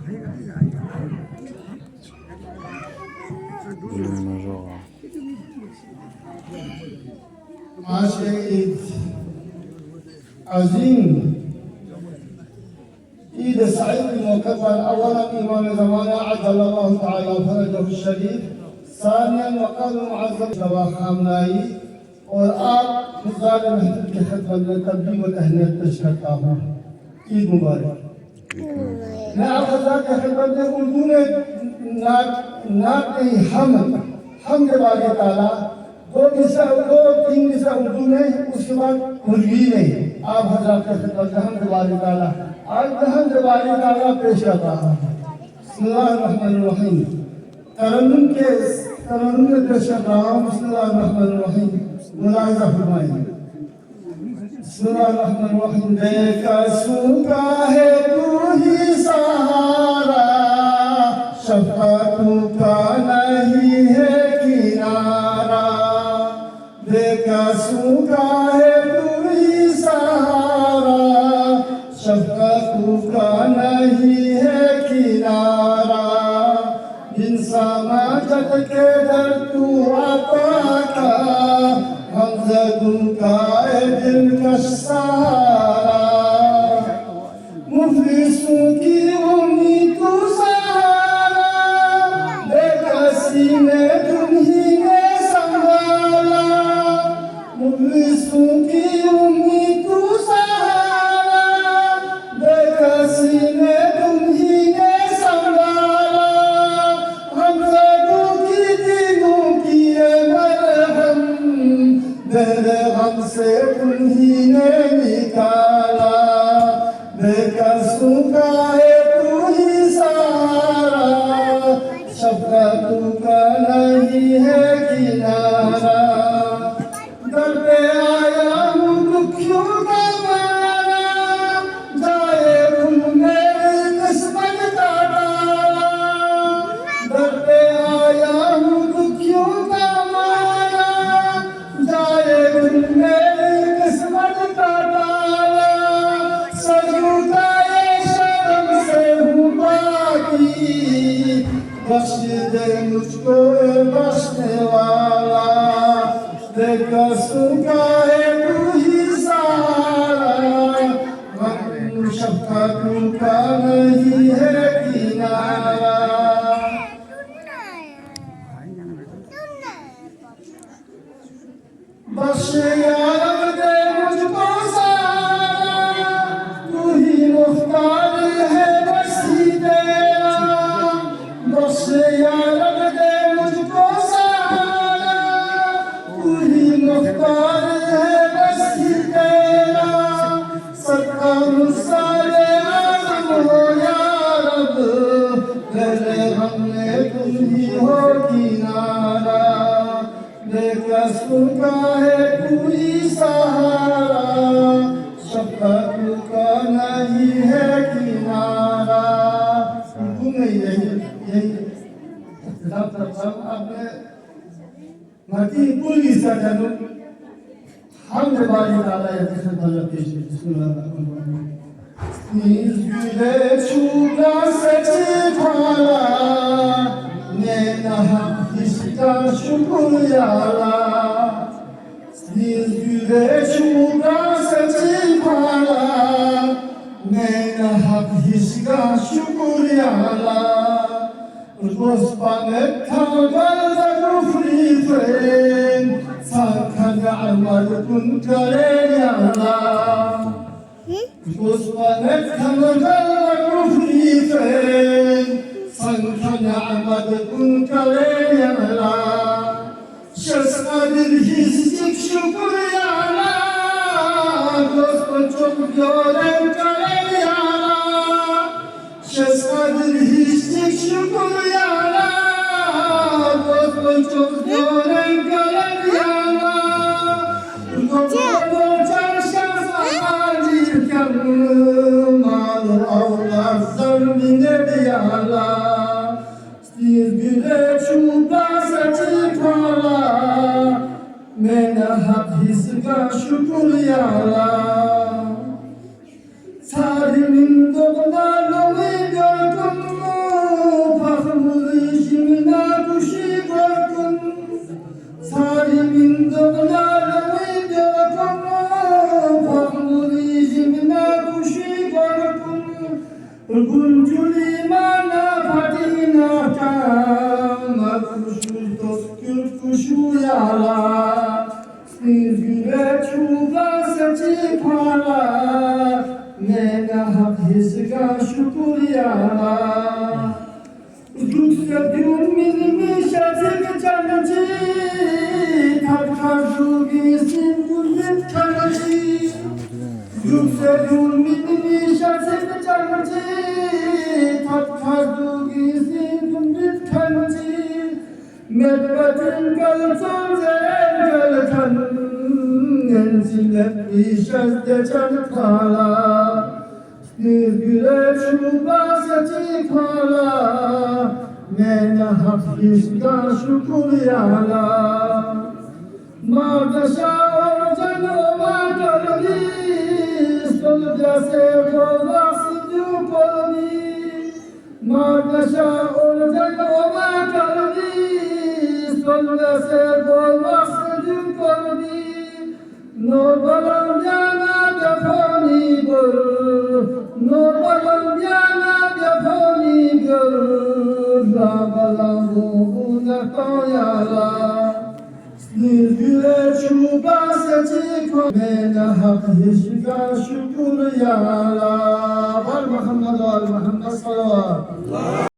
आज ईद अजीम ईद सईद के मौके पर अवला इमाम ज़माना अज्जलल्लाहु तआला फरजहु शरीफ, सानियन वक़ल मुअज़्ज़म दवा खामनाई और आप गुज़ार महफिल की खिदमत में तकदीम व तहनीत पेश करता हूँ। ईद मुबारक। मैं आप हज़रात की खिदमत में उर्दू में नात हमद बारी ताला दो तीन मिसरा उर्दू में, उसके बाद उर्वी में आप हज़रात की खिदमत में हमद बारी ताला आज हमद बारी ताला पेश करता हूँ। बिस्मिल्लाहिर्रहमानिर्रहीम। तरन्नुम में पेश कर रहा हूँ। बिस्मिल्लाहिर्रहमानिर्रहीम। मुलाहिज़ा फरमाइए। बिस्मिल्लाहिर्रहमानिर्रहीम। बेकसू का है तू ही सहारा, शफ़क़त का नहीं है किनारा। बेकसू का है तू ही सहारा, शफ़क़त का नहीं है किनारा। बिन समाजत के दर तू आता का, हमज़दू का दिलकश सहारा। मुफ़लिसों की उम्मीद तू सहारा, बेकसी में तुम्हीं ने संभाला। मुफ़लिसों की उम्मीद तू सहारा, बेकसी में तुम्हीं ने संभाला। हमज़दू की दिलों की मरहम, मेरे गम से तुम्हीं ने निकाला। बेकसू का है तू ही सहारा, शफ़क़त का नहीं है किनारा। दर पे आया हूँ दुखियों का मारा, जाए तुम मेरी किस्मत का ताला। दर पे आया हूँ दुखियों का मारा, जाए तुम मेरी किस्मत का ताला। सजूदाए शर्म से हूँ बाकी, बख्श दे मुझको बख्शने वाला। बेकसू का है तू ही सहारा, शफ़क़त का नहीं है किनारा। बख्श या रब दे मुझको सहारा, तू ही मुख्तार है बस ही तेरा। बख्श या रब दे मुझको सहारा, तू ही मुख्तार है बस ही तेरा। सबका मुसाले आज़म हो या रब, मेरे गम में तुम ही हो किनारा। बेकसू का है तू ही सहारा, शफ़क़त का नहीं है किनारा। उर्दू में यही आपने मती पूरी सजन हमद बारी ताला खिदमत में पेश की। बिस्मिल्लाहिर्रहमानिर्रहीम। Knees güle çuğla seçi pala, ne nahak hiçta şükür yala. Knees güle çuğla seçi pala, ne nahak hiçta şükür yala. Ruspanet tangal da kufri fen, sakhan amal kun kare yala. Ruspanet tangal da kufri fen, sakhan amal kun kare yala. Şasqadir histik şükür yala, dostum çok gören kare yala. Şasqadir histik şükür yala, dostum çok gören kare yala. Dostum çarşaf ağacı kanım, mal avlar zarmine yala. Stil güle çuğda saçı pala, mena hak hisga şükür yala. Tarimin doğda lomi gördüm Bunculi mana fatina kama kushu yala Güle çuva seçi pala Mena hak hisga şukur yala Yükse düğün minimi şazık canıcı Tatkazu gisin gülmet kanıcı Yükse düğün minimi şazık canıcı Tatkazu gisin gülmet kanıcı Medbetin kalçam zel kalçam Enzilep işazde canı pala Güle çuba saçı pala Mena hak hisga şukur yala Mağdaşa orcan ova kalbi Solca se kola sıcı kolbi Mağdaşa orcan ova kalbi Solca se kola sıcı kolbi Nur balam jana jafoni gur Nur balam jana jafoni gur La balam buna koyala Güle çuba seçi Mena hak hisga şukur yala Var Muhammed var Muhammed salavat